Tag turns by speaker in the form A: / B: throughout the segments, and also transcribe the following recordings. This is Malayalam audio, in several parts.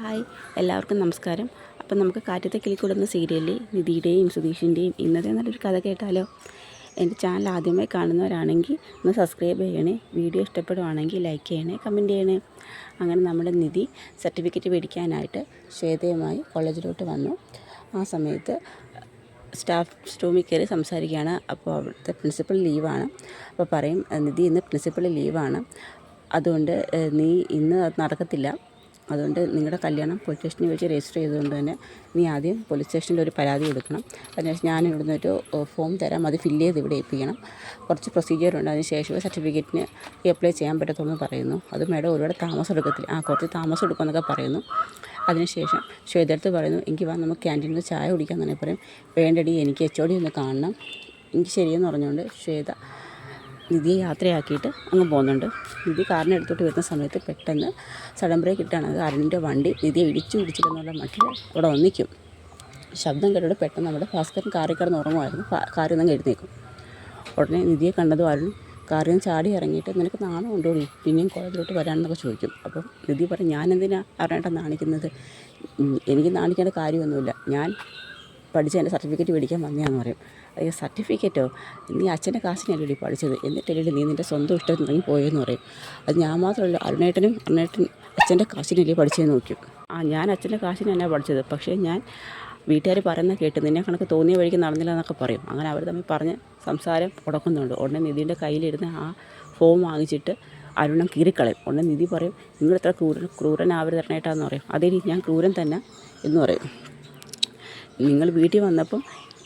A: ഹായ്, എല്ലാവർക്കും നമസ്കാരം. അപ്പം നമുക്ക് കാറ്റത്തെ കിളിക്കൂടുന്ന സീരിയലിൽ നിധിയുടെയും സുധീഷിൻ്റെയും ഇന്നത്തെ നല്ലൊരു കഥ കേട്ടാലോ. എൻ്റെ ചാനൽ ആദ്യമായി കാണുന്നവരാണെങ്കിൽ ഒന്ന് സബ്സ്ക്രൈബ് ചെയ്യണേ, വീഡിയോ ഇഷ്ടപ്പെടുവാണെങ്കിൽ ലൈക്ക് ചെയ്യണേ, കമൻറ്റ് ചെയ്യണേ. അങ്ങനെ നമ്മുടെ നിധി സർട്ടിഫിക്കറ്റ് മേടിക്കാനായിട്ട് ശ്വേതയുമായി കോളേജിലോട്ട് വന്നു. ആ സമയത്ത് സ്റ്റാഫ് റൂമിൽ കയറി സംസാരിക്കുകയാണ്. അപ്പോൾ അവിടുത്തെ പ്രിൻസിപ്പൽ ലീവാണ്. അപ്പോൾ പറയും, നിധി ഇന്ന് പ്രിൻസിപ്പൽ ലീവാണ്, അതുകൊണ്ട് നീ ഇന്ന് അത് നടക്കത്തില്ല. അതുകൊണ്ട് നിങ്ങളുടെ കല്യാണം പോലീസ് സ്റ്റേഷനിൽ വെച്ച് രജിസ്റ്റർ ചെയ്തുകൊണ്ട് തന്നെ നീ ആദ്യം പോലീസ് സ്റ്റേഷനിൽ ഒരു പരാതി കൊടുക്കണം. അതിനുശേഷം ഞാൻ ഇവിടുന്ന് ഒരു ഫോം തരാം, അത് ഫില്ല് ചെയ്ത് ഇവിടെ ഏൽപ്പിക്കണം. കുറച്ച് പ്രൊസീജിയറുണ്ട്, അതിന് ശേഷമേ സർട്ടിഫിക്കറ്റിന് അപ്ലൈ ചെയ്യാൻ പറ്റത്തുള്ളൂ എന്ന് പറയുന്നു. അത് മേഡം ഒരുപാട് താമസം എടുക്കത്തില്ല, കുറച്ച് താമസം എടുക്കുമെന്നൊക്കെ പറയുന്നു. അതിനുശേഷം ശ്വേതടുത്ത് പറയുന്നു, എനിക്ക് വാ നമുക്ക് ക്യാൻറ്റീനിൽ ചായ കുടിക്കാൻ തന്നെ പറയും. വേണ്ടടി, എനിക്ക് HOD ഒന്ന് കാണണം. എനിക്ക് ശരിയെന്ന് പറഞ്ഞുകൊണ്ട് ശ്വേത നിധിയെ യാത്രയാക്കിയിട്ട് അങ്ങ് പോകുന്നുണ്ട്. നിധി കാറിനെടുത്തോട്ട് വരുന്ന സമയത്ത് പെട്ടെന്ന് സഡൻ ബ്രേക്ക് ഇട്ടാണ് അരുണിൻ്റെ വണ്ടി നിധിയെ ഇടിച്ചില്ലെന്നുള്ള മട്ടിൽ അവിടെ ഒന്നിക്കും. ശബ്ദം കേട്ടോടെ പെട്ടെന്ന് നമ്മുടെ ഭാസ്കരൻ കാറിൽ കിടന്ന് ഉറങ്ങുമായിരുന്നു. കാറിൽ നിന്ന് എഴുന്നേക്കും. ഉടനെ നിധിയെ കണ്ടതും അരുൺ കാറിൽ നിന്ന് ചാടി ഇറങ്ങിയിട്ട്, നിനക്ക് നാണം കൊണ്ടുപോയി പിന്നെയും കോളേജിലോട്ട് വരാനെന്നൊക്കെ ചോദിക്കും. അപ്പം നിധി പറയും, ഞാൻ എന്തിനാണ് അറിയേണ്ട നാണിക്കുന്നത്, എനിക്ക് നാണിക്കേണ്ട കാര്യമൊന്നുമില്ല, ഞാൻ പഠിച്ച് എൻ്റെ സർട്ടിഫിക്കറ്റ് മേടിക്കാൻ വന്നതാന്ന് പറയും. അയ്യോ, സർട്ടിഫിക്കറ്റോ, നീ അച്ഛൻ്റെ കാശിനല്ലേ പഠിച്ചത്, എന്നിട്ടല്ലേ നീ നിൻ്റെ സ്വന്തം ഇഷ്ടത്തിന് ഇറങ്ങി പോയെന്ന് പറയും. അത് ഞാൻ മാത്രമല്ല, അരുണേട്ടൻ അച്ഛൻ്റെ കാശിനല്ലേ പഠിച്ചതെന്ന് നോക്കും. ഞാൻ അച്ഛൻ്റെ കാശിന് തന്നെ പഠിച്ചത്, പക്ഷേ ഞാൻ വീട്ടുകാർ പറയുന്ന കേട്ട് നിന്നെ കണക്ക് തോന്നിയ വഴിക്ക് നടന്നില്ല എന്നൊക്കെ പറയും. അങ്ങനെ അവർ തമ്മിൽ പറഞ്ഞ് സംസാരം ഉടക്കുന്നുണ്ട്. ഉടനെ നിധിയുടെ കയ്യിലിരുന്ന് ആ ഫോം വാങ്ങിച്ചിട്ട് അരുണം കീറിക്കളയും. ഉടനെ നിധി പറയും, നിങ്ങളിത്ര ക്രൂരനാവരുത് അരുണേട്ടാന്ന് പറയും. അതേ ഞാൻ ക്രൂരൻ തന്നെ എന്ന് പറയും. നിങ്ങൾ വീട്ടിൽ വന്നപ്പം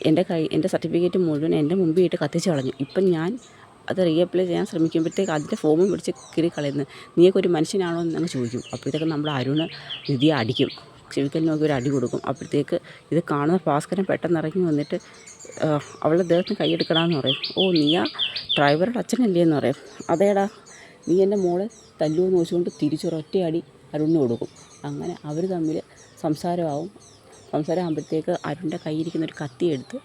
A: എൻ്റെ സർട്ടിഫിക്കറ്റ് മുഴുവൻ എൻ്റെ മുമ്പിൽ ഇട്ട് കത്തിച്ച് കളഞ്ഞു. ഇപ്പം ഞാൻ അത് റീഅപ്ലൈ ചെയ്യാൻ ശ്രമിക്കുമ്പോഴത്തേക്ക് അതിൻ്റെ ഫോമും പിടിച്ച് കീറി കളയുന്നു. നീയൊക്കെ ഒരു മനുഷ്യനാണോ എന്നങ്ങ് ചോദിക്കും. അപ്പോഴത്തേക്ക് നമ്മൾ അരുണ് നിധിയെ അടിക്കും, ചെവിക്കൽ നോക്കി ഒരു അടി കൊടുക്കും. അപ്പോഴത്തേക്ക് ഇത് കാണുന്ന ഭാസ്കരൻ പെട്ടെന്ന് ഇറങ്ങി വന്നിട്ട് അവളുടെ ദേഹത്തിന് കൈയെടുക്കണമെന്ന് പറയും. ഓ, നീയാ ഡ്രൈവറുടെ അച്ഛനല്ലേ എന്ന് പറയും. അതേടാ, നീ എൻ്റെ മോളെ തല്ലുമെന്ന് വെച്ചുകൊണ്ട് തിരിച്ചൊരൊറ്റയടി അരുണിന് കൊടുക്കും. അങ്ങനെ അവർ തമ്മിൽ സംസാരമാകുമ്പോഴത്തേക്ക് അരുണിൻ്റെ കയ്യിരിക്കുന്ന ഒരു കത്തിയെടുത്ത്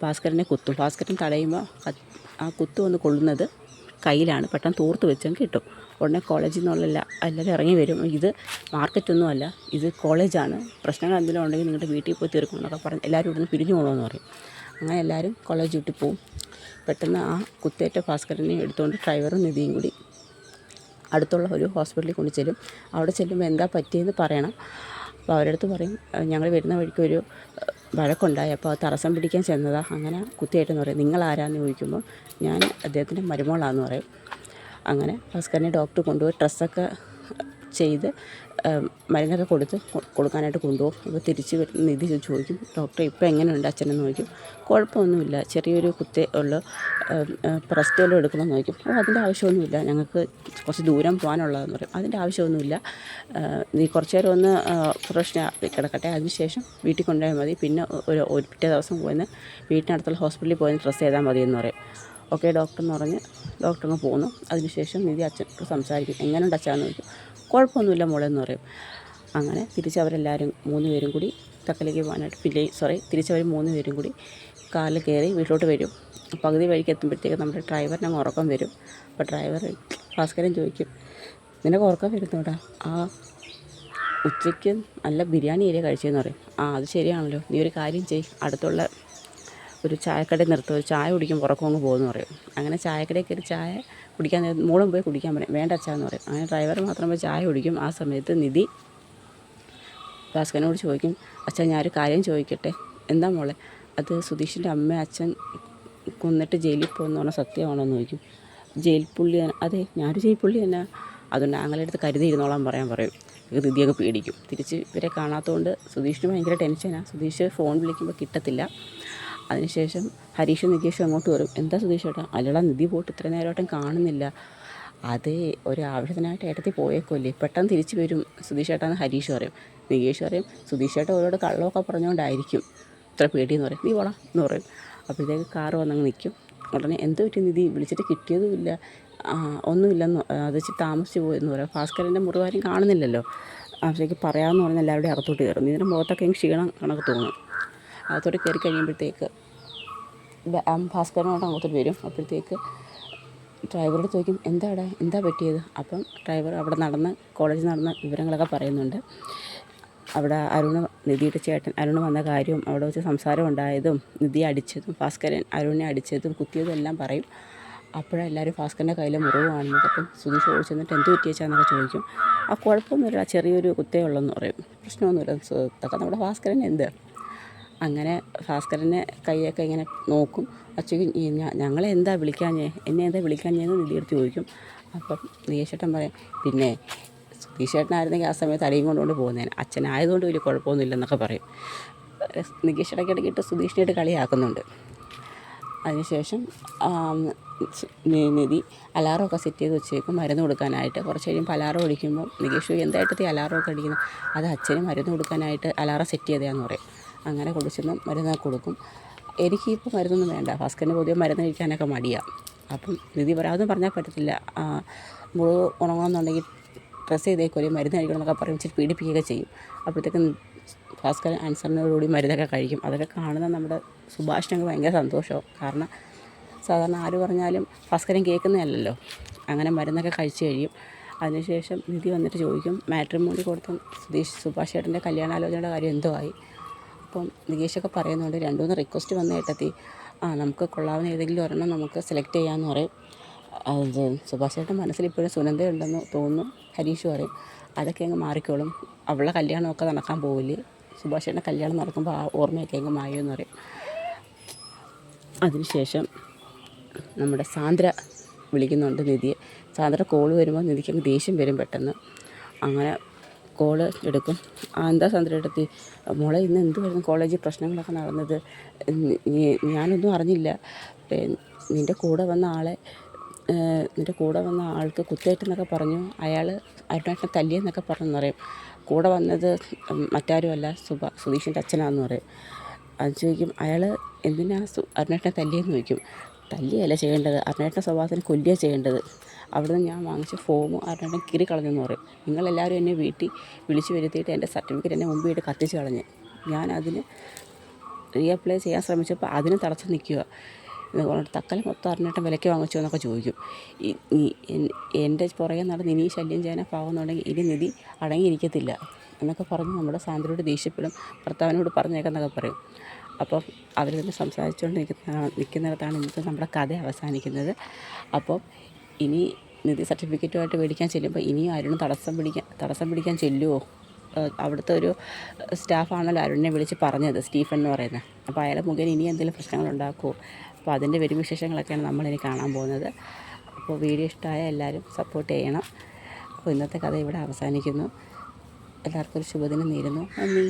A: ഭാസ്കരനെ കുത്തും. ഭാസ്കരൻ തടയുമ്പോൾ ആ കുത്തു വന്ന് കൊള്ളുന്നത് കയ്യിലാണ്. പെട്ടെന്ന് തൂർത്ത് വെച്ചങ്ങ് കിട്ടും. ഉടനെ കോളേജിൽ നിന്നുള്ള എല്ലാവരും ഇറങ്ങി വരും. ഇത് മാർക്കറ്റൊന്നുമല്ല, ഇത് കോളേജാണ്, പ്രശ്നങ്ങൾ എന്തെങ്കിലും ഉണ്ടെങ്കിൽ നിങ്ങളുടെ വീട്ടിൽ പോയി തീർക്കണം എന്നൊക്കെ പറഞ്ഞ് എല്ലാവരും ഇവിടുന്ന് പിരിഞ്ഞു പോകണമെന്ന് പറയും. അങ്ങനെ എല്ലാവരും കോളേജ് വിട്ട് പോവും. പെട്ടെന്ന് ആ കുത്തേറ്റ ഭാസ്കരനെ എടുത്തുകൊണ്ട് ഡ്രൈവറും നിധിയും കൂടി അടുത്തുള്ള ഒരു ഹോസ്പിറ്റലിൽ കൊണ്ട് ചെല്ലും. അവിടെ ചെല്ലുമ്പോൾ എന്താ പറ്റിയെന്ന് പറയണം. അപ്പോൾ അവരടുത്ത് പറയും, ഞങ്ങൾ വരുന്ന വഴിക്ക് ഒരു വഴക്കുണ്ടായി, അപ്പോൾ അത് തടസ്സം പിടിക്കാൻ ചെന്നതാ, അങ്ങനെ കുത്തിയേറ്റെന്ന് പറയും. നിങ്ങൾ ആരാന്ന് ചോദിക്കുമ്പോൾ ഞാൻ അദ്ദേഹത്തിൻ്റെ മരുമോളാന്ന് പറയും. അങ്ങനെ ഭാസ്കരനെ ഡോക്ടർ കൊണ്ടുപോയി ഡ്രസ്സൊക്കെ ചെയ്ത് മരുന്നൊക്കെ കൊടുക്കാനായിട്ട് കൊണ്ടുപോകും. അപ്പോൾ തിരിച്ച് നിധി ചോദിക്കും, ഡോക്ടർ ഇപ്പോൾ എങ്ങനെയുണ്ട് അച്ഛനെന്ന് ചോദിക്കും. കുഴപ്പമൊന്നുമില്ല, ചെറിയൊരു കുത്തേ ഉള്ളു, റെസ്റ്റ് വല്ലതും എടുക്കണമെന്ന് ചോദിക്കും. അതിൻ്റെ ആവശ്യമൊന്നുമില്ല, ഞങ്ങൾക്ക് കുറച്ച് ദൂരം പോകാനുള്ളതെന്ന് പറയും. അതിൻ്റെ ആവശ്യമൊന്നുമില്ല, നീ കുറച്ച് നേരം ഒന്ന് പ്രശ്നം കിടക്കട്ടെ, അതിനുശേഷം വീട്ടിൽ കൊണ്ടുപോയാൽ മതി, പിന്നെ ഒരു പിറ്റേ ദിവസം പോയിന്ന് വീട്ടിനടുത്തുള്ള ഹോസ്പിറ്റലിൽ പോയി ഡ്രസ്സ് ചെയ്താൽ മതി എന്ന് പറയും. ഓക്കെ ഡോക്ടർ എന്ന് പറഞ്ഞ് ഡോക്ടർ അങ്ങ് പോകുന്നു. അതിനുശേഷം നിധി അച്ഛനോട് സംസാരിക്കും, എങ്ങനെയുണ്ട് അച്ഛാന്ന് ചോദിക്കും. കുഴപ്പമൊന്നുമില്ല മോളെന്ന് പറയും. അങ്ങനെ തിരിച്ചവരെല്ലാവരും 3 പേരും കൂടി തക്കലേക്ക് പോകാനായിട്ട് തിരിച്ചവർ 3 പേരും കൂടി കാറിൽ കയറി വീട്ടിലോട്ട് വരും. പകുതി വഴിക്ക് എത്തുമ്പോഴത്തേക്ക് നമ്മുടെ ഡ്രൈവറിന് അങ്ങ് ഉറക്കം വരും. അപ്പോൾ ഡ്രൈവർ ഭാസ്കരൻ ചോദിക്കും, നിനക്ക് ഉറക്കം വരുന്നോടാ, ഉച്ചയ്ക്ക് നല്ല ബിരിയാണി ഏരിയ കഴിച്ചതെന്ന് പറയും. അത് ശരിയാണല്ലോ, നീ ഒരു കാര്യം അടുത്തുള്ള ഒരു ചായക്കടയിൽ നിർത്തും, ഒരു ചായ കുടിക്കും, ഉറക്കം അങ്ങ് പോകുമെന്ന് പറയും. അങ്ങനെ ചായക്കടയിൽ കയറി ചായ കുടിക്കാൻ മോളും പോയി കുടിക്കാൻ പറയും. വേണ്ട അച്ഛാന്ന് പറയും. അങ്ങനെ ഡ്രൈവർ മാത്രം പോയി ചായ കുടിക്കും. ആ സമയത്ത് നിധി ഭാസ്കരനോട് ചോദിക്കും, അച്ഛാ ഞാനൊരു കാര്യം ചോദിക്കട്ടെ. എന്താ മോളെ, അത് സുധീഷിൻ്റെ അമ്മ അച്ഛൻ കൊന്നിട്ട് ജയിലിൽ പോകുന്ന പറഞ്ഞാൽ സത്യമാണോ എന്ന് ചോദിക്കും. ജയിൽ പുള്ളി, അതെ ഞാനൊരു ജയിൽ പുള്ളി തന്നെ, അതുകൊണ്ട് ആങ്ങളെടുത്ത് കരുതിയിരുന്നോളാൻ പറയും. നിധിയൊക്കെ പേടിക്കും. തിരിച്ച് ഇവരെ കാണാത്തതുകൊണ്ട് സുധീഷിന് ഭയങ്കര ടെൻഷനാണ്. സുധീഷ് ഫോൺ വിളിക്കുമ്പോൾ കിട്ടത്തില്ല. അതിനുശേഷം ഹരീഷും നികേഷും അങ്ങോട്ട് വരും. എന്താ സുധീഷ് ചേട്ടാ, അല്ലടാ നിധി പോയിട്ട് ഇത്ര നേരമായിട്ടും കാണുന്നില്ല. അതേ, ഒരു ആവശ്യത്തിനായിട്ട് ഏട്ടത്തിൽ പോയേക്കുമല്ലേ, പെട്ടെന്ന് തിരിച്ച് വരും സുധീഷ് ചേട്ടാന്ന് ഹരീഷ് പറയും. നികേഷ് പറയും, സുധീഷ് ചേട്ടൻ ഓരോട് കള്ളമൊക്കെ പറഞ്ഞുകൊണ്ടായിരിക്കും ഇത്ര പേടിയെന്ന് പറയും. നീ പോടാ എന്ന് പറയും. അപ്പോഴത്തേക്ക് കാറ് വന്നങ്ങ് നിൽക്കും. ഉടനെ എന്ത് പറ്റി നിധി, വിളിച്ചിട്ട് കിട്ടിയതുമില്ല, ഒന്നുമില്ലെന്ന്, അത് വെച്ച് താമസിച്ച് പോയെന്ന് പറയും. ഭാസ്കരൻ്റെ മുറിവാരും കാണുന്നില്ലല്ലോ. അപ്പോഴേക്ക് പറയാമെന്ന് പറഞ്ഞാൽ എല്ലാവരുടെയും അകത്തോട്ട് കയറും. ഇതിൻ്റെ മുഖത്തൊക്കെ ക്ഷീണം കണക്ക് തോന്നും. അകത്തോട്ട് കയറി കഴിയുമ്പോഴത്തേക്ക് ഭാസ്കരനോട് അങ്ങോട്ട് വരും. അപ്പോഴത്തേക്ക് ഡ്രൈവറോട് ചോദിക്കും, എന്താ പറ്റിയത്. അപ്പം ഡ്രൈവർ അവിടെ കോളേജിൽ നടന്ന വിവരങ്ങളൊക്കെ പറയുന്നുണ്ട്. അവിടെ നിധിയുടെ ചേട്ടൻ അരുൺ വന്ന കാര്യവും അവിടെ വെച്ച് സംസാരം ഉണ്ടായതും നിധിയെ അടിച്ചതും ഭാസ്കരൻ അരുണിനെ അടിച്ചതും കുത്തിയതും എല്ലാം പറയും. അപ്പോഴെല്ലാവരും ഭാസ്കരൻ്റെ കയ്യിലെ മുറിവ് കാണുന്നത്. അപ്പം സുധീഷ് ഓടിച്ച് ചെന്നിട്ട് എന്ത് പറ്റിയേച്ചാന്നൊക്കെ ചോദിക്കും. ആ കുഴപ്പമൊന്നുമില്ല, ചെറിയൊരു കുത്തേ ഉള്ളെന്ന് പറയും, പ്രശ്നമൊന്നുമില്ല. ഇതൊക്കെ നമ്മുടെ ഭാസ്കരൻ എന്ത്. അങ്ങനെ ഭാസ്കരനെ കൈയൊക്കെ ഇങ്ങനെ നോക്കും. അച്ഛക്ക് ഞങ്ങളെ എന്താ വിളിക്കാഞ്ഞേ, എന്നെ എന്താ വിളിക്കാഞ്ഞേന്ന് നിധിയെടുത്ത് ചോദിക്കും. അപ്പം നികേഷേട്ടൻ പറയും, പിന്നെ സുധീഷേട്ടനായിരുന്നെങ്കിൽ ആ സമയത്ത് അടിയും കൊണ്ടുകൊണ്ട് പോകുന്നേനെ, അച്ഛനായതുകൊണ്ട് വലിയ കുഴപ്പമൊന്നുമില്ലെന്നൊക്കെ പറയും. നികേഷ് ഇടയ്ക്കിടയ്ക്കിട്ട് സുധീഷിനായിട്ട് കളിയാക്കുന്നുണ്ട്. അതിനുശേഷം നിധി അലാറമൊക്കെ സെറ്റ് ചെയ്ത് വെച്ചേക്കും മരുന്ന് കൊടുക്കാനായിട്ട്. കുറച്ച് കഴിയുമ്പോൾ അലാറം അടിക്കുമ്പോൾ നികേഷ് എന്തായിട്ടത്തെ അലാറമൊക്കെ അടിക്കുന്നത്, അത് അച്ഛന് മരുന്ന് കൊടുക്കാനായിട്ട് അലാറം സെറ്റ് ചെയ്തതാന്ന് പറയും. അങ്ങനെ കുടിച്ചെന്ന് മരുന്നൊക്കെ കൊടുക്കും. എനിക്കിപ്പോൾ മരുന്നൊന്നും വേണ്ട, ഭാസ്കരന് പൊതുവെ മരുന്ന് കഴിക്കാനൊക്കെ മടിയാണ്. അപ്പം നിധി അതൊന്നും പറഞ്ഞാൽ പറ്റത്തില്ല, മുറിവ് ഉണങ്ങണമെന്നുണ്ടെങ്കിൽ ഡ്രസ്സ് ചെയ്തേക്കൊരു മരുന്ന് കഴിക്കണം എന്നൊക്കെ പറയും, ഇച്ചിരി പീഡിപ്പിക്കുകയൊക്കെ ചെയ്യും. അപ്പോഴത്തേക്കും ഭാസ്കരൻ അനുസരണയോടുകൂടി മരുന്നൊക്കെ കഴിക്കും. അതൊക്കെ കാണുന്ന നമ്മുടെ സുഭാഷിനൊക്കെ ഭയങ്കര സന്തോഷവും. കാരണം സാധാരണ ആര് പറഞ്ഞാലും ഭാസ്കരൻ കേൾക്കുന്നതല്ലല്ലോ. അങ്ങനെ മരുന്നൊക്കെ കഴിച്ച് കഴിയും. അതിനുശേഷം നിധി വന്നിട്ട് ചോദിക്കും, മാട്രിമോണി കൊടുത്ത സുഭാഷ് ചേട്ടൻ്റെ കല്യാണാലോചനയുടെ കാര്യം എന്തോ ആയി. അപ്പം നികേഷൊക്കെ പറയുന്നുണ്ട്, 2-3 റിക്വസ്റ്റ് വന്ന കേട്ടെത്തി, നമുക്ക് കൊള്ളാവുന്ന ഏതെങ്കിലും ഒരെണ്ണം നമുക്ക് സെലക്ട് ചെയ്യാമെന്ന് പറയും. അത് സുഭാഷ് ചേട്ടൻ മനസ്സിൽ ഇപ്പോഴും സുനന്ദയുണ്ടെന്ന് തോന്നുന്നു. ഹരീഷ് പറയും, അതൊക്കെ അങ്ങ് മാറിക്കോളും, അവളുടെ കല്യാണമൊക്കെ നടക്കാൻ പോവില്ലേ, സുഭാഷ് ചേട്ടൻ്റെ കല്യാണം നടക്കുമ്പോൾ ആ ഓർമ്മയൊക്കെ അങ്ങ് മായുമെന്ന് പറയും. അതിനുശേഷം നമ്മുടെ സാന്ദ്ര വിളിക്കുന്നുണ്ട് നിധിയെ. സാന്ദ്ര കോള് വരുമ്പോൾ നിധിക്ക് അങ്ങ് ദേഷ്യം വരും പെട്ടെന്ന്. അങ്ങനെ കോള് എടുക്കും. എന്താ സാന്ദ്ര എടുത്തി, മോളെ ഇന്ന് എന്തുവായിരുന്നു കോളേജിൽ പ്രശ്നങ്ങളൊക്കെ നടന്നത്, ഞാനൊന്നും അറിഞ്ഞില്ല. നിൻ്റെ കൂടെ വന്ന ആൾക്ക് കുത്തേറ്റെന്നൊക്കെ പറഞ്ഞു, അയാൾ അരുണേട്ടനെ തല്ലിയെന്നൊക്കെ പറഞ്ഞെന്ന് പറയും. കൂടെ വന്നത് മറ്റാരുമല്ല, സുധീഷിൻ്റെ അച്ഛനാണെന്ന് പറയും. അത് ചോദിക്കും, അയാൾ എന്തിനാ അരുണേട്ടനെ തല്ലിയെന്ന് ചോദിക്കും. തല്ലിയല്ല ചെയ്യേണ്ടത്, അരുണേട്ടൻ്റെ സ്വഭാവത്തിന് കൊല്ലുകയാണ് ചെയ്യേണ്ടത്. അവിടുന്ന് ഞാൻ വാങ്ങിച്ച ഫോം അരുണേട്ടൻ കീറി കളഞ്ഞെന്ന് പറയും. നിങ്ങളെല്ലാവരും എന്നെ വീട്ടിൽ വിളിച്ചു വരുത്തിയിട്ട് എൻ്റെ സർട്ടിഫിക്കറ്റ് എന്നെ മുമ്പിട്ട് കത്തിച്ച് കളഞ്ഞ്, ഞാനതിന് റീഅപ്ലൈ ചെയ്യാൻ ശ്രമിച്ചപ്പോൾ അതിന് തടസ്സം നിൽക്കുക. തക്കല മൊത്തം അരുണേട്ടൻ വിലയ്ക്ക് വാങ്ങിച്ചോ എന്നൊക്കെ ചോദിക്കും. എൻ്റെ പുറകെ നടന്ന് ഇനി ശല്യം ചെയ്യാൻ പാവുന്നുണ്ടെങ്കിൽ ഇനി നിധി അടങ്ങിയിരിക്കത്തില്ല എന്നൊക്കെ പറഞ്ഞ് നമ്മുടെ സാന്ദ്രയോട് ദേഷ്യപ്പെടും. ഭർത്താവിനോട് പറഞ്ഞേക്കെന്നൊക്കെ പറയും. അപ്പം അവർ തന്നെ സംസാരിച്ചുകൊണ്ട് നിൽക്കുന്നിടത്താണ് ഇന്നത്തെ നമ്മുടെ കഥ അവസാനിക്കുന്നത്. അപ്പം ഇനി നിധി സർട്ടിഫിക്കറ്റുമായിട്ട് മേടിക്കാൻ ചെല്ലുമ്പോൾ ഇനിയും അരുണ് തടസ്സം പിടിക്കാൻ ചെല്ലുമോ? അവിടുത്തെ ഒരു സ്റ്റാഫാണല്ലോ അരുണിനെ വിളിച്ച് പറഞ്ഞത്, സ്റ്റീഫൻ എന്ന് പറയുന്നത്. അപ്പോൾ അയാളെ മുഖേന ഇനി എന്തെങ്കിലും പ്രശ്നങ്ങളുണ്ടാക്കുമോ? അപ്പോൾ അതിൻ്റെ വരും വിശേഷങ്ങളൊക്കെയാണ് നമ്മളിനി കാണാൻ പോകുന്നത്. അപ്പോൾ വീഡിയോ ഇഷ്ടമായ എല്ലാവരും സപ്പോർട്ട് ചെയ്യണം. അപ്പോൾ ഇന്നത്തെ കഥ ഇവിടെ അവസാനിക്കുന്നു. എല്ലാവർക്കും ഒരു ശുഭദിനം നേരുന്നു. നന്ദി.